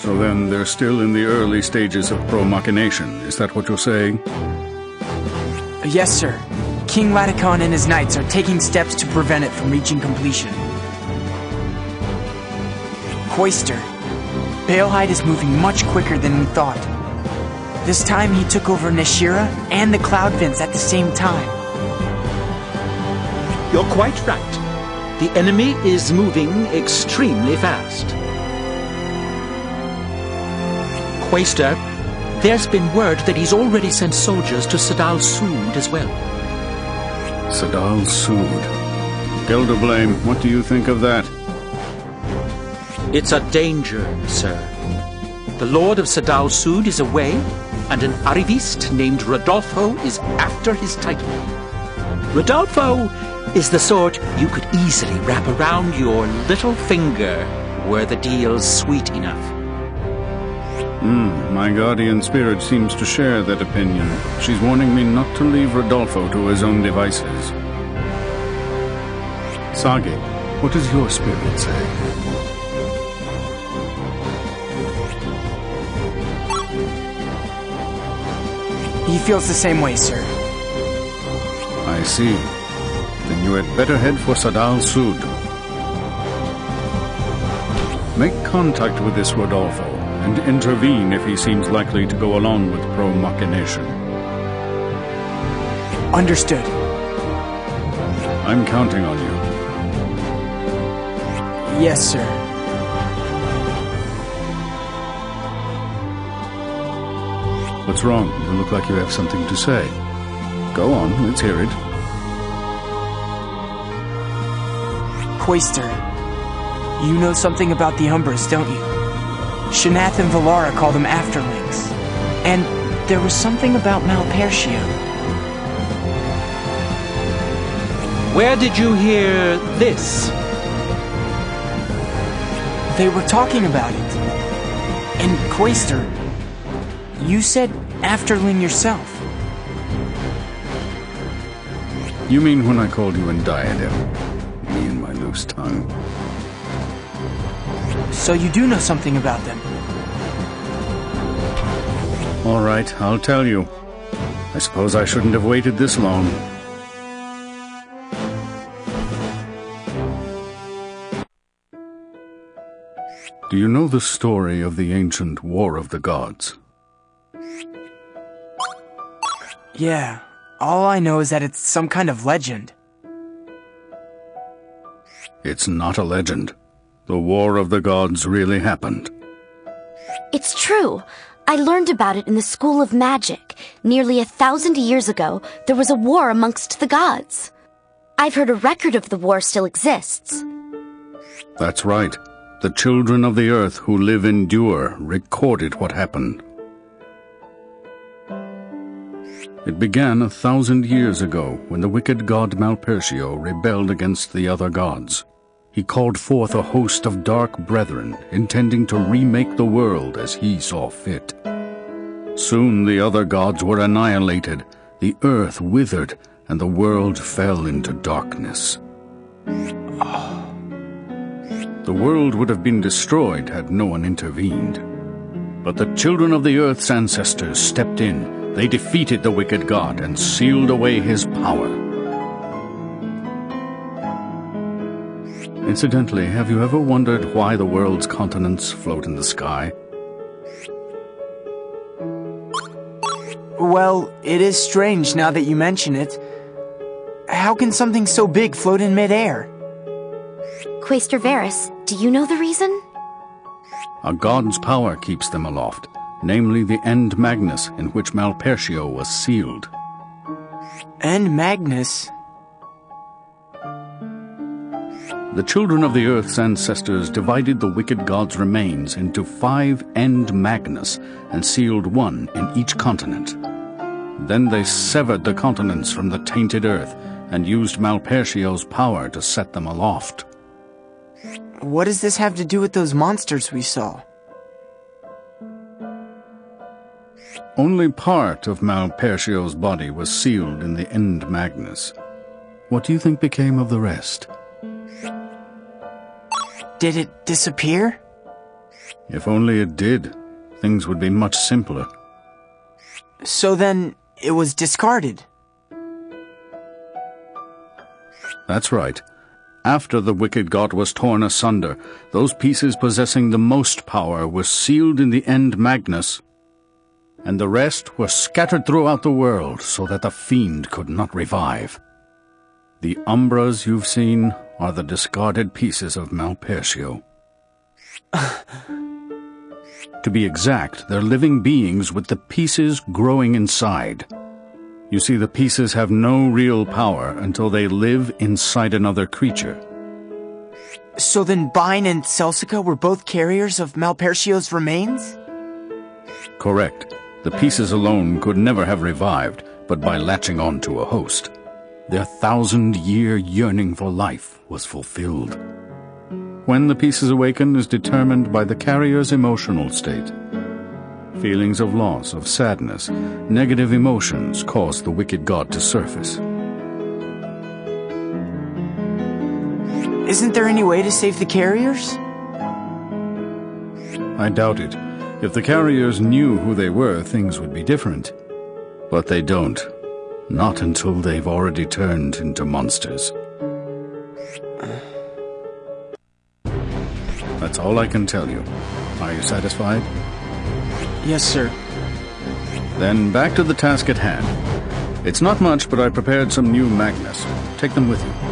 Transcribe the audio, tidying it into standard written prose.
So then they're still in the early stages of pro-machination. Is that what you're saying? Yes, sir. King Laticon and his knights are taking steps to prevent it from reaching completion. Hoister, Balehide is moving much quicker than we thought. This time he took over Nashira and the Cloud Vince at the same time. You're quite right. The enemy is moving extremely fast. Quaestor, there's been word that he's already sent soldiers to Sadal Sood as well. Sadal Sood. Gelderblame, what do you think of that? It's a danger, sir. The Lord of Sadal Sood is away, and an Arivist named Rodolfo is after his title. Rodolfo is the sort you could easily wrap around your little finger were the deal sweet enough. My guardian spirit seems to share that opinion. She's warning me not to leave Rodolfo to his own devices. Sagi, what does your spirit say? He feels the same way, sir. I see. Then you had better head for Sadal Sood. Make contact with this Rodolfo, and intervene if he seems likely to go along with pro-machination. Understood. I'm counting on you. Yes, sir. What's wrong? You look like you have something to say. Go on, let's hear it. Quaestor, you know something about the Umbras, don't you? Shanath and Valara call them afterlings. And there was something about Malpertia. Where did you hear this? They were talking about it. And Quaestor, you said afterling yourself. You mean when I called you in diadem? Me and my loose tongue. So you do know something about them? All right, I'll tell you. I suppose I shouldn't have waited this long. Do you know the story of the ancient War of the Gods? Yeah, all I know is that it's some kind of legend. It's not a legend. The War of the Gods really happened. It's true. I learned about it in the School of Magic. Nearly 1,000 years ago, there was a war amongst the gods. I've heard a record of the war still exists. That's right. The children of the earth who live in Dure recorded what happened. It began 1,000 years ago when the wicked god Malpertio rebelled against the other gods. He called forth a host of dark brethren, intending to remake the world as he saw fit. Soon the other gods were annihilated, the earth withered, and the world fell into darkness. The world would have been destroyed had no one intervened. But the children of the earth's ancestors stepped in. They defeated the wicked god and sealed away his power. Incidentally, have you ever wondered why the world's continents float in the sky? Well, it is strange now that you mention it. How can something so big float in midair? Quaestor Verus, do you know the reason? A god's power keeps them aloft, namely the End Magnus in which Malpertio was sealed. End Magnus? The children of the earth's ancestors divided the wicked god's remains into 5 End Magnus and sealed one in each continent. Then they severed the continents from the tainted earth and used Malpertio's power to set them aloft. What does this have to do with those monsters we saw? Only part of Malpertio's body was sealed in the End Magnus. What do you think became of the rest? Did it disappear? If only it did, things would be much simpler. So then, it was discarded. That's right. After the wicked god was torn asunder, those pieces possessing the most power were sealed in the End Magnus, and the rest were scattered throughout the world so that the fiend could not revive. The Umbras you've seen are the discarded pieces of Malpertio. To be exact, they're living beings with the pieces growing inside. You see, the pieces have no real power until they live inside another creature. So then Bine and Celsica were both carriers of Malpertio's remains? Correct. The pieces alone could never have revived, but by latching on to a host. Their 1,000-year yearning for life was fulfilled. When the pieces awaken is determined by the carrier's emotional state. Feelings of loss, of sadness, negative emotions cause the wicked god to surface. Isn't there any way to save the carriers? I doubt it. If the carriers knew who they were, things would be different. But they don't. Not until they've already turned into monsters. That's all I can tell you. Are you satisfied? Yes, sir. Then back to the task at hand. It's not much, but I prepared some new magnets. Take them with you.